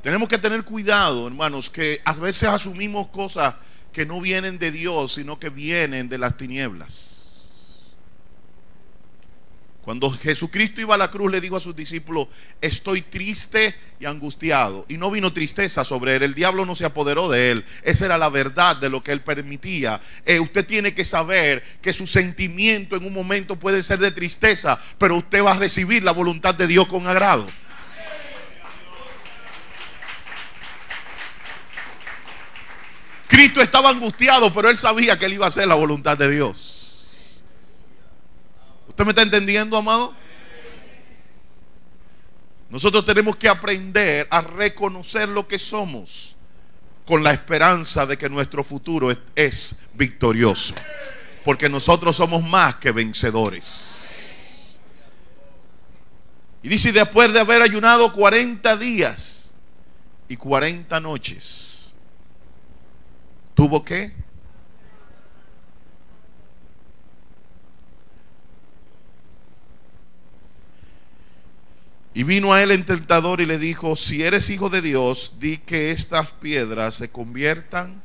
Tenemos que tener cuidado, hermanos, que a veces asumimos cosas que no vienen de Dios, sino que vienen de las tinieblas. Cuando Jesucristo iba a la cruz, le dijo a sus discípulos, estoy triste y angustiado. Y no vino tristeza sobre él, el diablo no se apoderó de él. Esa era la verdad de lo que él permitía. Usted tiene que saber que su sentimiento en un momento puede ser de tristeza, pero usted va a recibir la voluntad de Dios con agrado. Cristo estaba angustiado, pero él sabía que él iba a hacer la voluntad de Dios. ¿Usted me está entendiendo, amado? Nosotros tenemos que aprender a reconocer lo que somos con la esperanza de que nuestro futuro es victorioso, porque nosotros somos más que vencedores. Y dice, después de haber ayunado 40 días y 40 noches, ¿tuvo qué? Y vino a él el tentador y le dijo, si eres hijo de Dios, di que estas piedras se conviertan.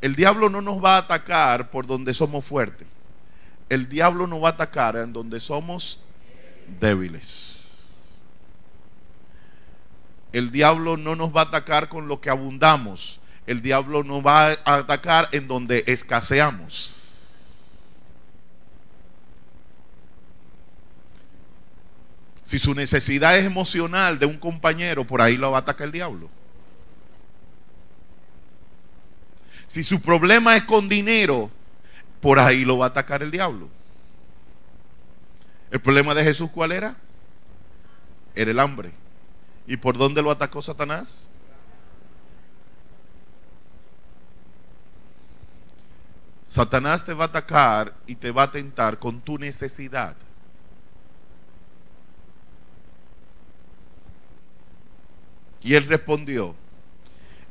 El diablo no nos va a atacar por donde somos fuertes. El diablo nos va a atacar en donde somos débiles. El diablo no nos va a atacar con lo que abundamos. El diablo nos va a atacar en donde escaseamos. Si su necesidad es emocional de un compañero, por ahí lo va a atacar el diablo. Si su problema es con dinero, por ahí lo va a atacar el diablo. ¿El problema de Jesús cuál era? Era el hambre. ¿Y por dónde lo atacó Satanás? Satanás te va a atacar y te va a tentar con tu necesidad. Y él respondió,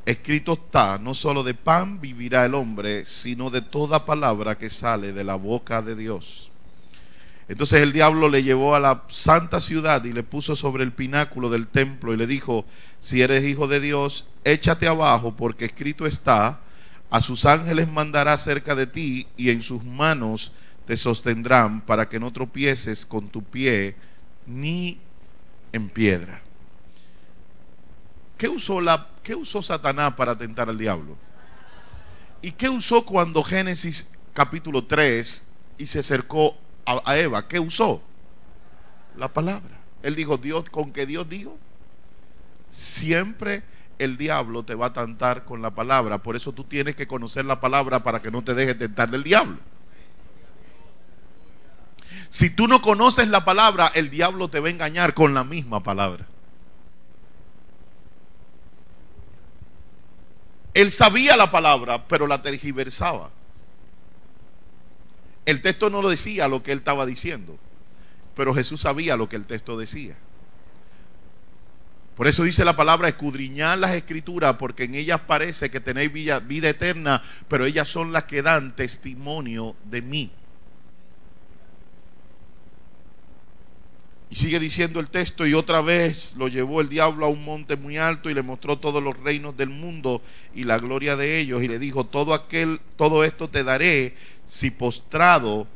escrito está, no solo de pan vivirá el hombre, sino de toda palabra que sale de la boca de Dios. Entonces el diablo le llevó a la santa ciudad y le puso sobre el pináculo del templo y le dijo: si eres hijo de Dios, échate abajo, porque escrito está: a sus ángeles mandará cerca de ti, y en sus manos te sostendrán, para que no tropieces con tu pie ni en piedra. ¿Qué usó Satanás para tentar al diablo? ¿Y qué usó cuando Génesis capítulo 3 y se acercó a Eva? ¿Qué usó? La palabra. Él dijo: Dios, con que Dios dijo. Siempre el diablo te va a tentar con la palabra. Por eso tú tienes que conocer la palabra para que no te dejes tentar del diablo. Si tú no conoces la palabra, el diablo te va a engañar con la misma palabra. Él sabía la palabra, pero la tergiversaba. El texto no lo decía lo que él estaba diciendo, pero Jesús sabía lo que el texto decía. Por eso dice la palabra: escudriñad las escrituras, porque en ellas parece que tenéis vida eterna, pero ellas son las que dan testimonio de mí. Y sigue diciendo el texto: y otra vez lo llevó el diablo a un monte muy alto y le mostró todos los reinos del mundo y la gloria de ellos, y le dijo: todo esto te daré si postrado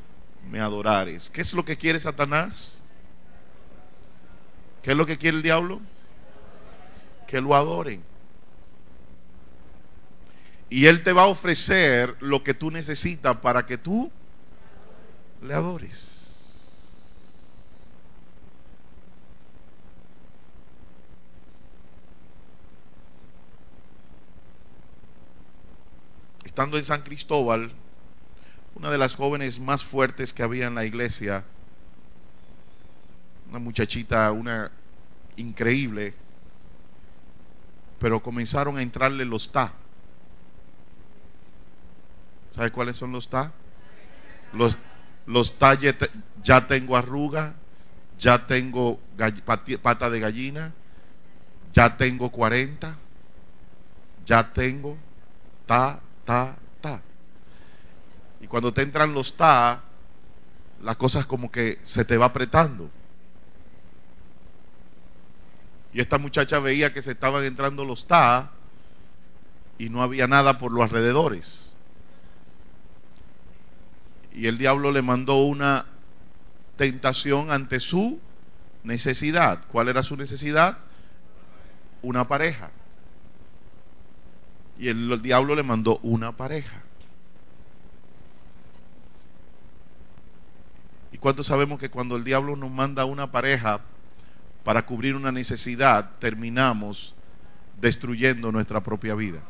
me adorares. ¿Qué es lo que quiere Satanás? ¿Qué es lo que quiere el diablo? Que lo adoren. Y él te va a ofrecer lo que tú necesitas para que tú le adores. Estando en San Cristóbal, una de las jóvenes más fuertes que había en la iglesia, una muchachita, una increíble, pero comenzaron a entrarle los TA. ¿Sabe cuáles son los TA? Los TA: ya tengo arruga, ya tengo pata de gallina, ya tengo 40, ya tengo TA. Y cuando te entran los TA, las cosas como que se te va apretando. Y esta muchacha veía que se estaban entrando los TA y no había nada por los alrededores. Y el diablo le mandó una tentación ante su necesidad. ¿Cuál era su necesidad? Una pareja. Y el diablo le mandó una pareja. ¿Y cuántos sabemos que cuando el diablo nos manda una pareja para cubrir una necesidad, terminamos destruyendo nuestra propia vida?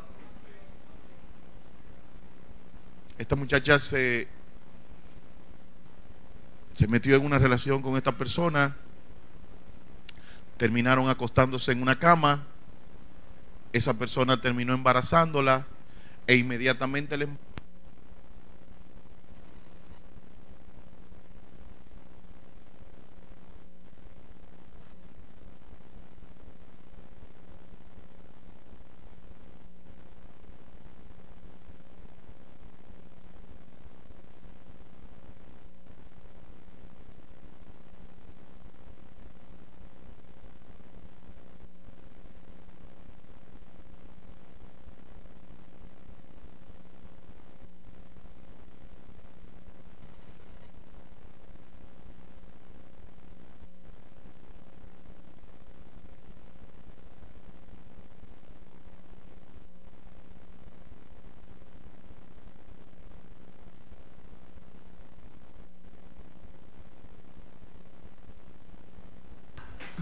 Esta muchacha se metió en una relación con esta persona, terminaron acostándose en una cama. Esa persona terminó embarazándola e inmediatamente le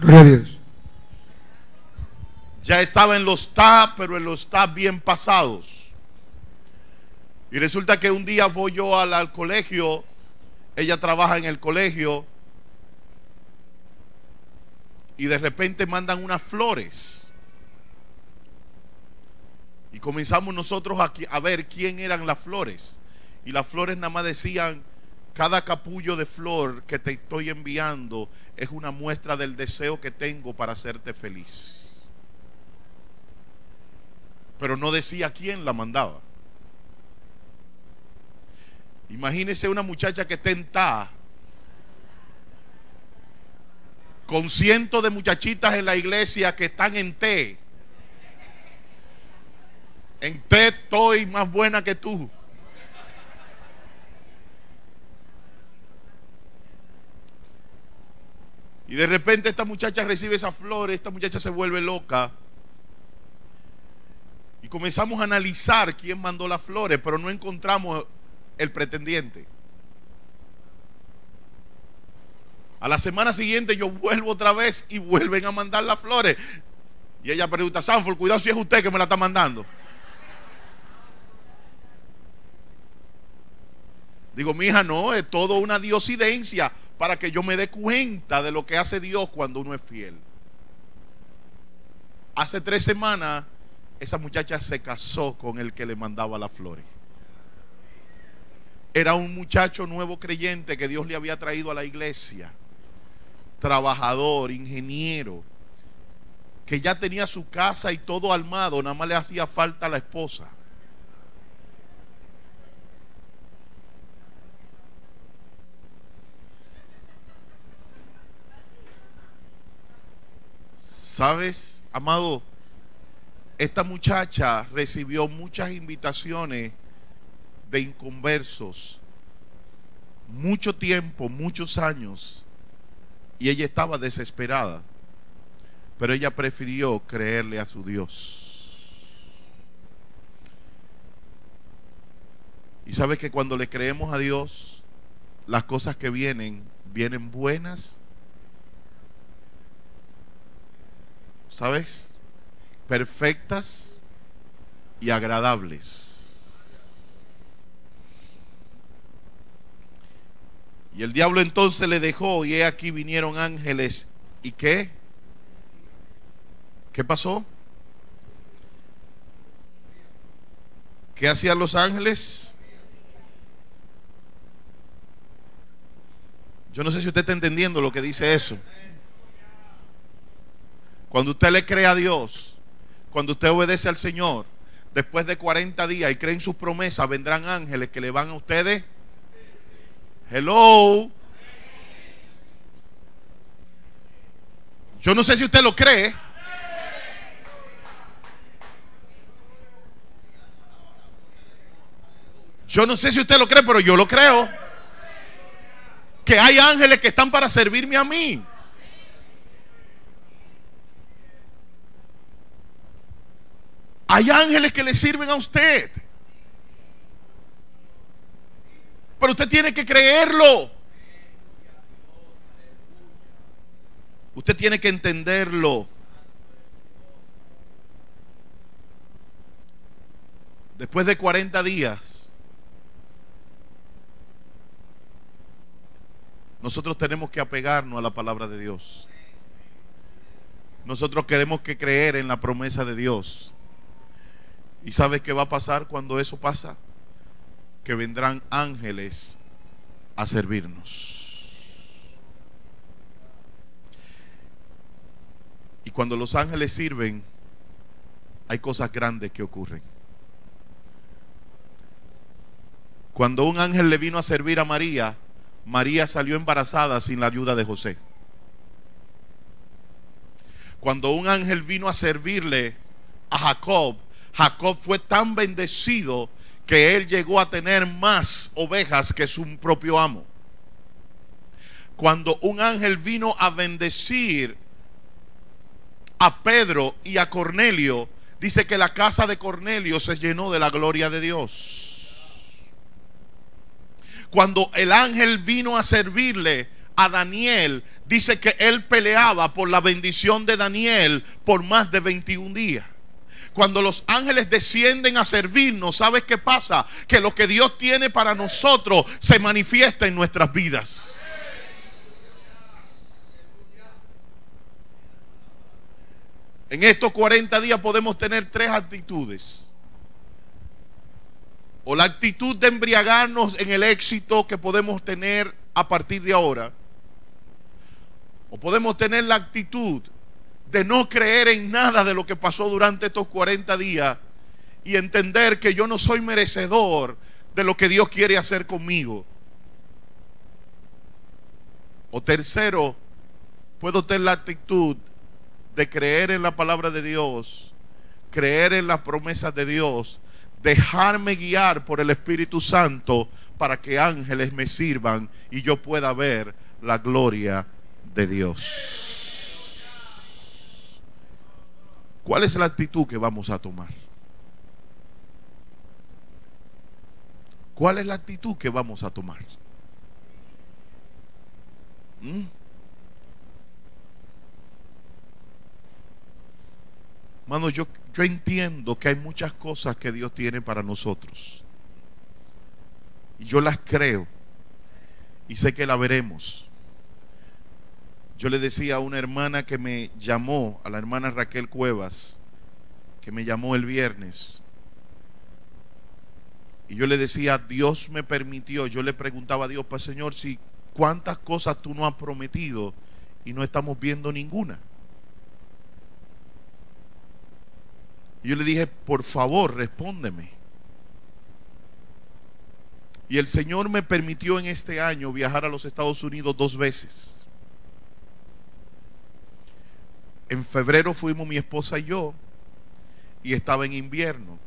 Gloria a Dios. ya estaba en los TA, pero en los TA bien pasados. Y resulta que un día voy yo al colegio. Ella trabaja en el colegio y de repente mandan unas flores. Y comenzamos nosotros a ver quién eran las flores. Y las flores nada más decían: cada capullo de flor que te estoy enviando es una muestra del deseo que tengo para hacerte feliz. Pero no decía quién la mandaba. Imagínese una muchacha que está en TA con cientos de muchachitas en la iglesia que están en té. En té estoy más buena que tú. Y de repente esta muchacha recibe esas flores, esta muchacha se vuelve loca. Y comenzamos a analizar quién mandó las flores, pero no encontramos el pretendiente. A la semana siguiente yo vuelvo otra vez y vuelven a mandar las flores. Y ella pregunta: Sanford, cuidado si es usted que me la está mandando. Digo: mi hija, no, es todo una diosidencia para que yo me dé cuenta de lo que hace Dios cuando uno es fiel. Hace 3 semanas esa muchacha se casó con el que le mandaba las flores. Era un muchacho nuevo creyente que Dios le había traído a la iglesia, trabajador, ingeniero, que ya tenía su casa y todo armado, nada más le hacía falta a la esposa. ¿Sabes, amado? Esta muchacha recibió muchas invitaciones de inconversos, mucho tiempo, muchos años, y ella estaba desesperada, pero ella prefirió creerle a su Dios. Y sabes que cuando le creemos a Dios, las cosas que vienen buenas. ¿Sabes? Perfectas y agradables. Y el diablo entonces le dejó, y he aquí vinieron ángeles. ¿Y qué? ¿Qué pasó? ¿Qué hacían los ángeles? Yo no sé si usted está entendiendo lo que dice eso. Cuando usted le cree a Dios, cuando usted obedece al Señor, después de 40 días y cree en sus promesas, vendrán ángeles que le van a ustedes. Hello. Yo no sé si usted lo cree. Yo no sé si usted lo cree, pero yo lo creo. Que hay ángeles que están para servirme a mí. Hay ángeles que le sirven a usted. Pero usted tiene que creerlo. Usted tiene que entenderlo. Después de 40 días, nosotros tenemos que apegarnos a la palabra de Dios. Nosotros queremos que creer en la promesa de Dios. ¿Y sabes qué va a pasar cuando eso pasa? Que vendrán ángeles a servirnos. Y cuando los ángeles sirven, hay cosas grandes que ocurren. Cuando un ángel le vino a servir a María, María salió embarazada sin la ayuda de José. Cuando un ángel vino a servirle a Jacob, Jacob fue tan bendecido que él llegó a tener más ovejas que su propio amo. Cuando un ángel vino a bendecir a Pedro y a Cornelio, dice que la casa de Cornelio se llenó de la gloria de Dios. Cuando el ángel vino a servirle a Daniel, dice que él peleaba por la bendición de Daniel por más de 21 días. Cuando los ángeles descienden a servirnos, ¿sabes qué pasa? Que lo que Dios tiene para nosotros se manifiesta en nuestras vidas. En estos 40 días podemos tener 3 actitudes. O la actitud de embriagarnos en el éxito que podemos tener a partir de ahora. O podemos tener la actitud de no creer en nada de lo que pasó durante estos 40 días y entender que yo no soy merecedor de lo que Dios quiere hacer conmigo. O tercero, puedo tener la actitud de creer en la palabra de Dios, creer en las promesas de Dios, dejarme guiar por el Espíritu Santo para que ángeles me sirvan y yo pueda ver la gloria de Dios. ¿Cuál es la actitud que vamos a tomar? ¿Cuál es la actitud que vamos a tomar? Hermano, yo entiendo que hay muchas cosas que Dios tiene para nosotros. Y yo las creo. Y sé que la veremos. Yo le decía a una hermana que me llamó, a la hermana Raquel Cuevas, que me llamó el viernes. Y yo le decía, Dios me permitió, yo le preguntaba a Dios, pues Señor, si cuántas cosas tú nos has prometido y no estamos viendo ninguna. Y yo le dije, por favor, respóndeme. Y el Señor me permitió en este año viajar a los Estados Unidos 2 veces. En febrero fuimos mi esposa y yo, y estaba en invierno.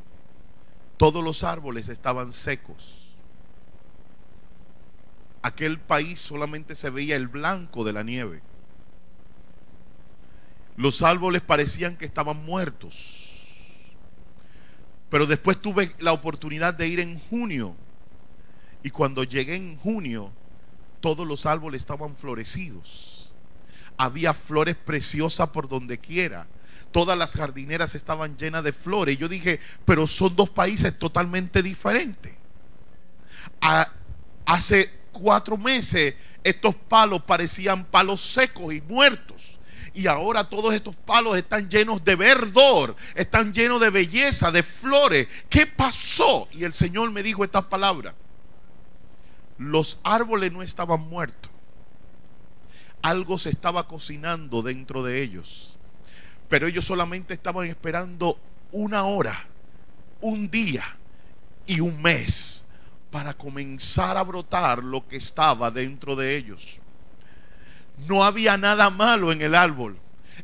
Todos los árboles estaban secos. Aquel país solamente se veía el blanco de la nieve. Los árboles parecían que estaban muertos. Pero después tuve la oportunidad de ir en junio. Y cuando llegué en junio, todos los árboles estaban florecidos. Había flores preciosas por donde quiera. Todas las jardineras estaban llenas de flores. Y yo dije, pero son 2 países totalmente diferentes. Hace 4 meses estos palos parecían palos secos y muertos. Y ahora todos estos palos están llenos de verdor, están llenos de belleza, de flores. ¿Qué pasó? Y el Señor me dijo estas palabras. Los árboles no estaban muertos. Algo se estaba cocinando dentro de ellos. Pero ellos solamente estaban esperando 1 hora, 1 día y 1 mes para comenzar a brotar lo que estaba dentro de ellos. No había nada malo en el árbol.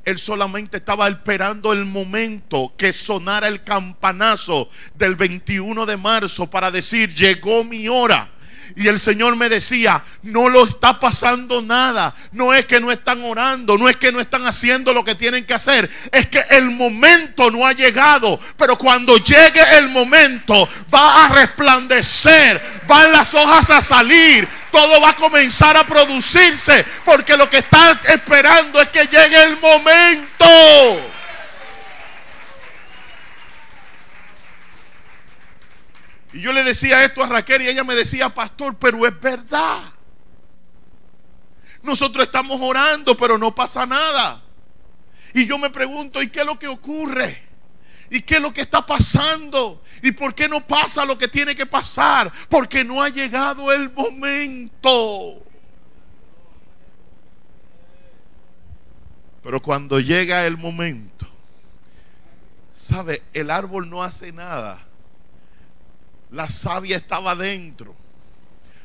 Él solamente estaba esperando el momento que sonara el campanazo del 21 de marzo para decir, llegó mi hora. Y el Señor me decía, no lo está pasando nada. No es que no están orando, no es que no están haciendo lo que tienen que hacer. Es que el momento no ha llegado. Pero cuando llegue el momento, va a resplandecer, van las hojas a salir, todo va a comenzar a producirse. Porque lo que están esperando es que llegue el momento. Y yo le decía esto a Raquel y ella me decía, pastor, pero es verdad. Nosotros estamos orando, pero no pasa nada. Y yo me pregunto, ¿y qué es lo que ocurre? ¿Y qué es lo que está pasando? ¿Y por qué no pasa lo que tiene que pasar? Porque no ha llegado el momento. Pero cuando llega el momento, ¿sabe? El árbol no hace nada. La savia estaba dentro.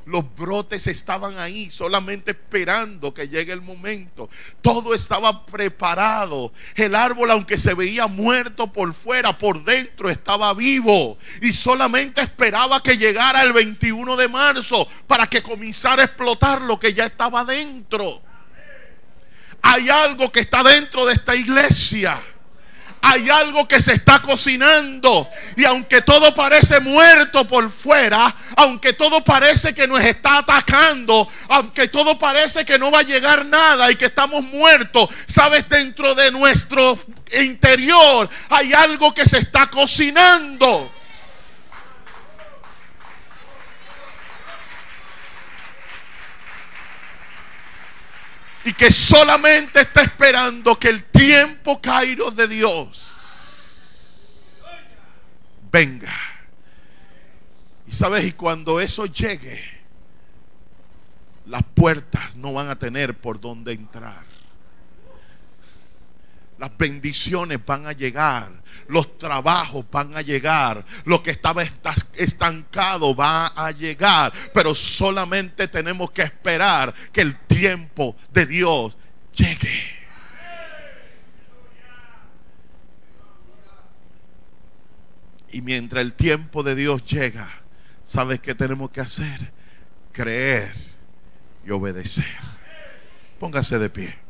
Los brotes estaban ahí, solamente esperando que llegue el momento. Todo estaba preparado. El árbol, aunque se veía muerto por fuera, por dentro estaba vivo. Y solamente esperaba que llegara el 21 de marzo para que comenzara a explotar lo que ya estaba dentro. Hay algo que está dentro de esta iglesia. Hay algo que se está cocinando. Y aunque todo parece muerto por fuera, aunque todo parece que nos está atacando, aunque todo parece que no va a llegar nada y que estamos muertos, sabes, dentro de nuestro interior hay algo que se está cocinando. Y que solamente está esperando que el tiempo kairos de Dios venga. Y sabes, y cuando eso llegue, las puertas no van a tener por dónde entrar. Las bendiciones van a llegar, los trabajos van a llegar, lo que estaba estancado va a llegar, pero solamente tenemos que esperar que el tiempo de Dios llegue. Y mientras el tiempo de Dios llega, ¿sabes qué tenemos que hacer? Creer y obedecer. Póngase de pie.